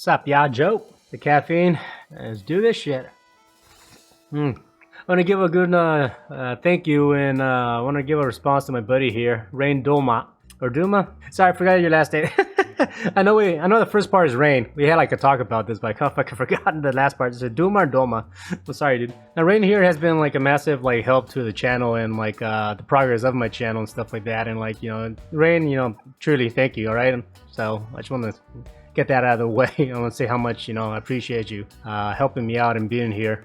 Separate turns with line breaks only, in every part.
Sup, y'all? Joe, the caffeine. Let's do this shit. I want to give a good thank you, and I want to give a response to my buddy here, Rain Duma. Or Duma? Sorry, I forgot your last name. I know the first part is Rain. We had like a talk about this, but I kind of fucking forgotten the last part. Is it Duma or Doma? I'm sorry, dude. Now, Rain here has been like a massive like help to the channel and like the progress of my channel and stuff like that. And like, Rain, truly thank you, alright? So I just want to get that out of the way. I want to say how much, I appreciate you helping me out and being here,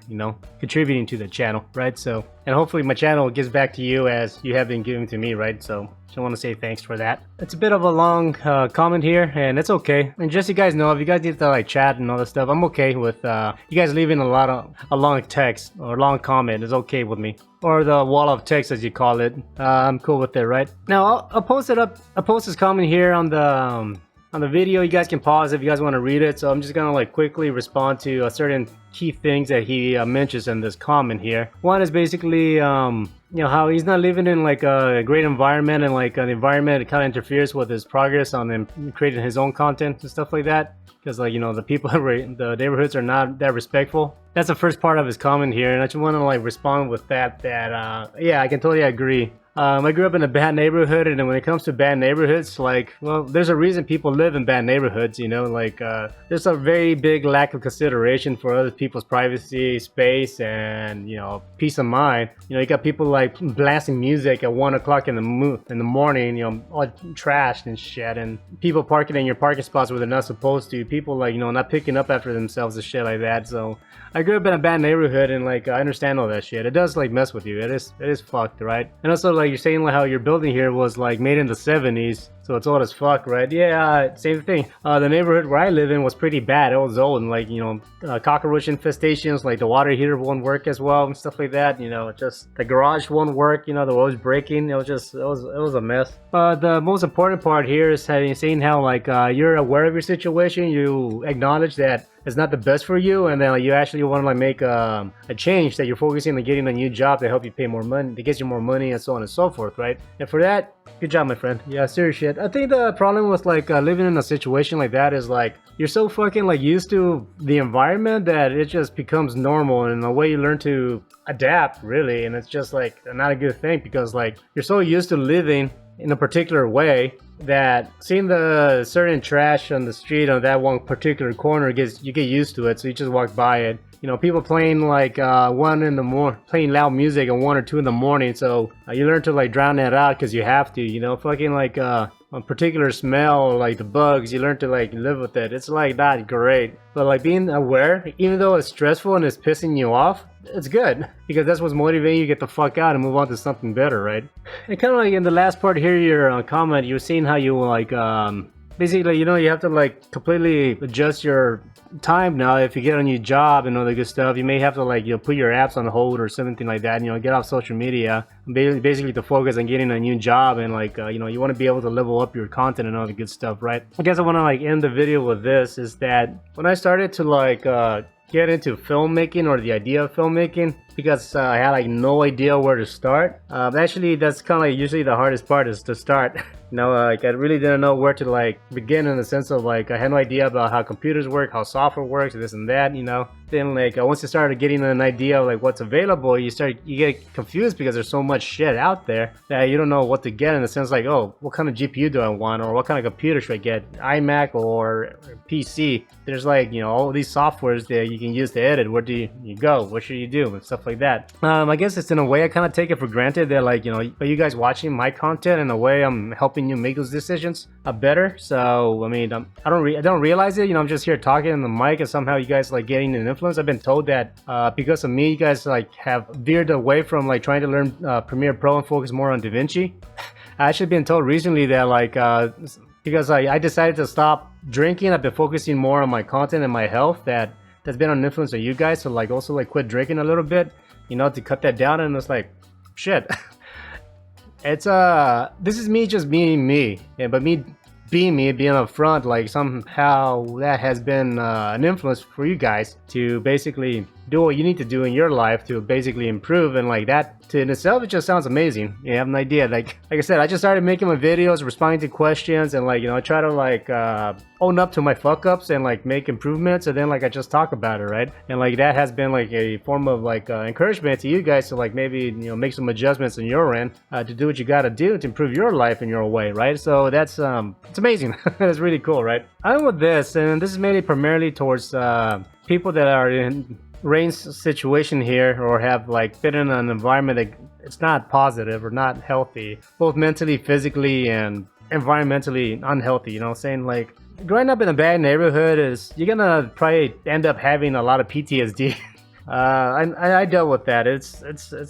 contributing to the channel, right? So, and hopefully my channel gives back to you as you have been giving to me, right? So, just want to say thanks for that. It's a bit of a long comment here, and it's okay. And just so you guys know, if you guys need to like chat and all that stuff, I'm okay with you guys leaving a long text or long comment. Is okay with me. Or the wall of text, as you call it. I'm cool with it, right? Now, I'll post it up. I'll post this comment here on the video. You guys can pause if you guys want to read it. So I'm just gonna like quickly respond to certain key things that he mentions in this comment here. One is basically how he's not living in like a great environment, and like an environment that kind of interferes with his progress on him creating his own content and stuff like that, because like the people the neighborhoods are not that respectful. That's the first part of his comment here, and I just want to like respond with that yeah, I can totally agree. I grew up in a bad neighborhood, and when it comes to bad neighborhoods, like, well, there's a reason people live in bad neighborhoods, there's a very big lack of consideration for other people's privacy, space, and, peace of mind. You got people like blasting music at 1 o'clock in the morning, all trashed and shit, and people parking in your parking spots where they're not supposed to, people like, not picking up after themselves and shit like that. So I grew up in a bad neighborhood, and like, I understand all that shit. It does like mess with you. It is fucked, right? And also like, you're saying like how your building here was like made in the 70s, so it's old as fuck, right? Yeah, same thing. The neighborhood where I live in was pretty bad. It was old, and like, cockroach infestations, like the water heater won't work as well and stuff like that. Just the garage won't work. The was breaking. It was a mess. The most important part here is saying how like you're aware of your situation. You acknowledge that it's not the best for you, and then like, you actually want to like make a change, that you're focusing on getting a new job to help you pay more money, to get you more money, and so on and so forth, right? And for that, good job, my friend. Yeah, serious shit. I think the problem with like living in a situation like that is like you're so fucking like used to the environment that it just becomes normal, and the way you learn to adapt, really, and it's just like not a good thing, because like you're so used to living in a particular way that seeing the certain trash on the street on that one particular corner you get used to it, so you just walk by it. People playing like playing loud music at 1 or 2 in the morning, so you learn to like drown that out because you have to. Fucking like a particular smell, like the bugs, you learn to like live with it. It's like not great, but like being aware, even though it's stressful and it's pissing you off, it's good, because that's what's motivating you to get the fuck out and move on to something better, right? And kind of like in the last part here, your comment, you were seeing how you like basically, you have to like completely adjust your time now. If you get a new job and all the good stuff, you may have to like put your apps on hold or something like that, get off social media, basically to focus on getting a new job, and like you want to be able to level up your content and all the good stuff, right? I guess I want to like end the video with this, is that when I started to like get into filmmaking, or the idea of filmmaking, because I had like no idea where to start. Actually, that's kind of like usually the hardest part, is to start. Like I really didn't know where to like begin, in the sense of like I had no idea about how computers work, how software works, this and that. Then like once you started getting an idea of like what's available, you get confused, because there's so much shit out there that you don't know what to get, in the sense like, oh, what kind of GPU do I want, or what kind of computer should I get, iMac or PC? There's like all these softwares that you can use to edit. Where do you go? What should you do, and stuff like that. I guess it's in a way I kind of take it for granted that like are you guys watching my content, in a way I'm helping you make those decisions better. So I mean, I don't realize it. I'm just here talking in the mic, and somehow you guys like getting an influence. I've been told that because of me, you guys like have veered away from like trying to learn Premiere Pro and focus more on DaVinci. I actually been told recently that like because I decided to stop drinking, I've been focusing more on my content and my health. That's been an influence on you guys, so like also like quit drinking a little bit, to cut that down. And it's like, shit. It's this is me just being me, but me being upfront, like somehow that has been an influence for you guys to basically do what you need to do in your life to basically improve, and like that in itself, it just sounds amazing. You have an idea. Like I said, I just started making my videos, responding to questions, and like, you know, I try to like own up to my fuck ups and like make improvements, and then like I just talk about it, right? And like that has been like a form of like encouragement to you guys to like maybe, you know, make some adjustments on your end to do what you got to do to improve your life in your way, right? So that's it's amazing. That's really cool, right? I'm with this, and this is mainly primarily towards people that are in Rain's situation here, or have like been in an environment that it's not positive or not healthy, both mentally, physically, and environmentally unhealthy. You know what I'm saying? Like growing up in a bad neighborhood is, you're gonna probably end up having a lot of PTSD. I dealt with that. It's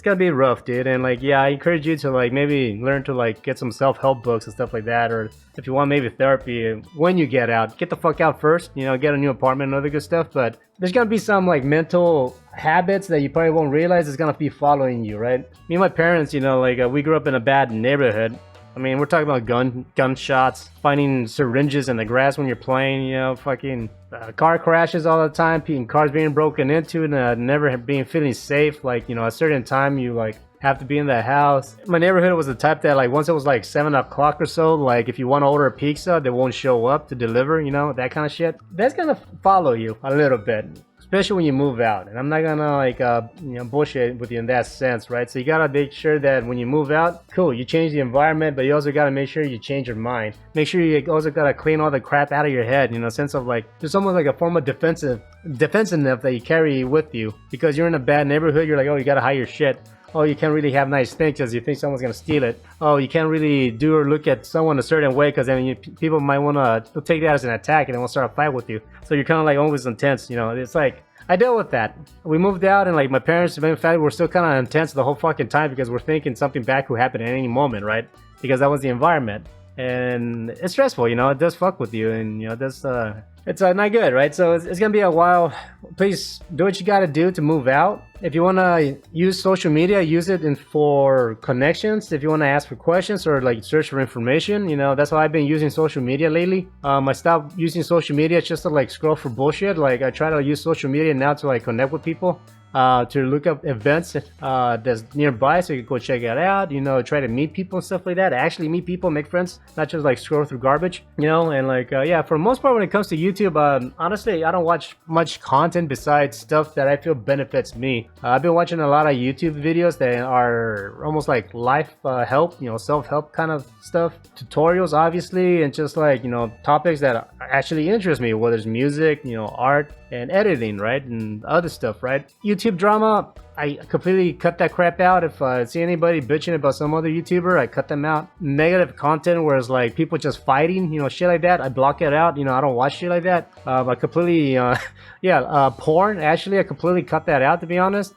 gonna be rough, dude. And like, yeah, I encourage you to like maybe learn to like get some self-help books and stuff like that, or if you want maybe therapy when you get out, get the fuck out first. You know, get a new apartment and other good stuff. But there's gonna be some like mental habits that you probably won't realize is gonna be following you, right? Me and my parents, you know, like we grew up in a bad neighborhood. I mean, we're talking about gunshots, finding syringes in the grass when you're playing, you know, fucking car crashes all the time, cars being broken into, and never being feeling safe. Like, you know, a certain time you like have to be in the house. My neighborhood was the type that like once it was like 7 o'clock or so, like if you want to order a pizza, they won't show up to deliver, you know, that kind of shit. That's gonna follow you a little bit, especially when you move out. And I'm not gonna like you know, bullshit with you in that sense, right? So you gotta make sure that when you move out, cool, you change the environment, but you also gotta make sure you change your mind. Make sure you also gotta clean all the crap out of your head, you know, sense of like there's almost like a form of defensiveness that you carry with you, because you're in a bad neighborhood. You're like, oh, you gotta hide your shit. Oh, you can't really have nice things because you think someone's gonna steal it. Oh, you can't really do or look at someone a certain way because then people might wanna take that as an attack and they won't start a fight with you. So you're kind of like always intense, you know. It's like I dealt with that. We moved out, and like my parents, in fact, were still kind of intense the whole fucking time because we're thinking something bad could happen at any moment, right? Because that was the environment, and it's stressful, you know. It does fuck with you, and you know, it's not good, right? So it's gonna be a while. Please do what you gotta do to move out. If you wanna use social media, use it for connections. If you wanna ask for questions or like search for information, you know, that's why I've been using social media lately. I stopped using social media just to like scroll for bullshit. Like I try to use social media now to like connect with people. To look up events that's nearby so you can go check it out, you know, try to meet people and stuff like that, actually meet people, make friends, not just like scroll through garbage, you know. And like yeah, for the most part when it comes to YouTube, honestly, I don't watch much content besides stuff that I feel benefits me. I've been watching a lot of YouTube videos that are almost like life help, you know, self-help kind of stuff, tutorials obviously, and just like, you know, topics that actually interest me, whether it's music, you know, art and editing, right, and other stuff, right? YouTube drama, I completely cut that crap out. If I see anybody bitching about some other YouTuber, I cut them out. Negative content where it's like people just fighting, you know, shit like that, I block it out. You know, I don't watch shit like that. I completely, porn, actually, I completely cut that out, to be honest.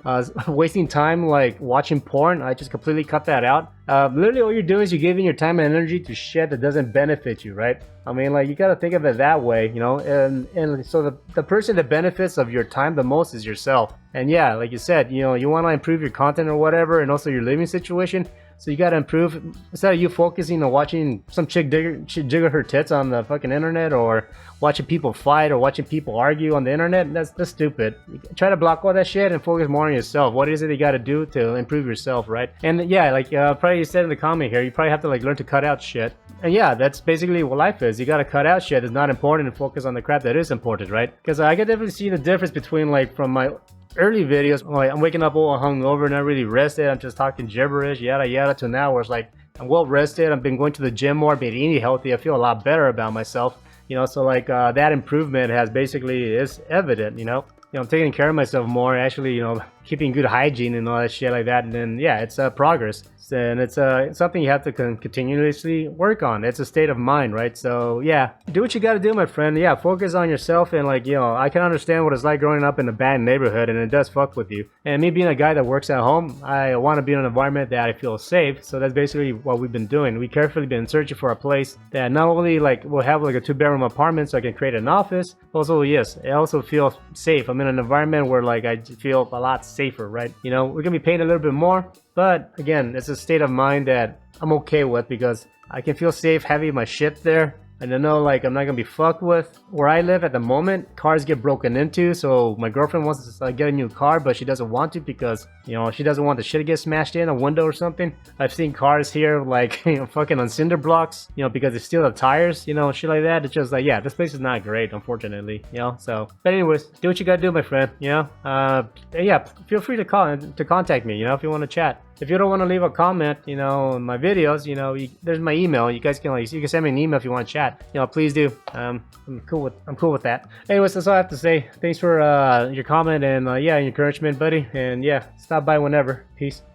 Wasting time like watching porn, I just completely cut that out. Literally all you're doing is you're giving your time and energy to shit that doesn't benefit you, right? I mean, like, you gotta think of it that way, you know. And so the person that benefits of your time the most is yourself. And yeah, like you said, you know, you want to improve your content or whatever, and also your living situation. So you gotta improve. Instead of you focusing on watching some chick jiggle her tits on the fucking internet, or watching people fight, or watching people argue on the internet, that's stupid. Try to block all that shit and focus more on yourself. What is it you gotta do to improve yourself, right? And yeah, like probably you said in the comment here, you probably have to like learn to cut out shit. And yeah, that's basically what life is. You gotta cut out shit that's not important and focus on the crap that is important, right? Because I can definitely see the difference between like from my early videos, like I'm waking up all hungover, not really rested, I'm just talking gibberish, yada yada, to now where it's like I'm well rested, I've been going to the gym more, been eating healthy, I feel a lot better about myself, you know. So like that improvement has basically is evident, you know. I'm taking care of myself more, actually, you know, keeping good hygiene and all that shit like that. And then yeah, it's progress, and it's something you have to continuously work on. It's a state of mind, right? So yeah, do what you got to do, my friend. Yeah, focus on yourself. And like, you know, I can understand what it's like growing up in a bad neighborhood, and it does fuck with you. And me being a guy that works at home, I want to be in an environment that I feel safe. So that's basically what we've been doing. We carefully been searching for a place that not only like will have like a 2-bedroom apartment so I can create an office, also yes, I also feel safe. I'm in an environment where like I feel a lot safer, right? You know, we're gonna be paying a little bit more, but again, it's a state of mind that I'm okay with, because I can feel safe having my shit there. And I know like I'm not gonna be fucked with. Where I live at the moment, cars get broken into, so my girlfriend wants to get a new car, but she doesn't want to because, you know, she doesn't want the shit to get smashed in a window or something. I've seen cars here like, you know, fucking on cinder blocks, you know, because they steal the tires, you know, shit like that. It's just like, yeah, this place is not great, unfortunately, you know. So, but anyways, do what you gotta do, my friend, you know. Yeah, feel free to contact me, you know, if you want to chat. If you don't want to leave a comment, you know, on my videos, you know, there's my email. You guys can you can send me an email if you want to chat. You know, please do. I'm cool with that. Anyways, that's all I have to say. Thanks for your comment and yeah, encouragement, buddy. And yeah, stop by whenever. Peace.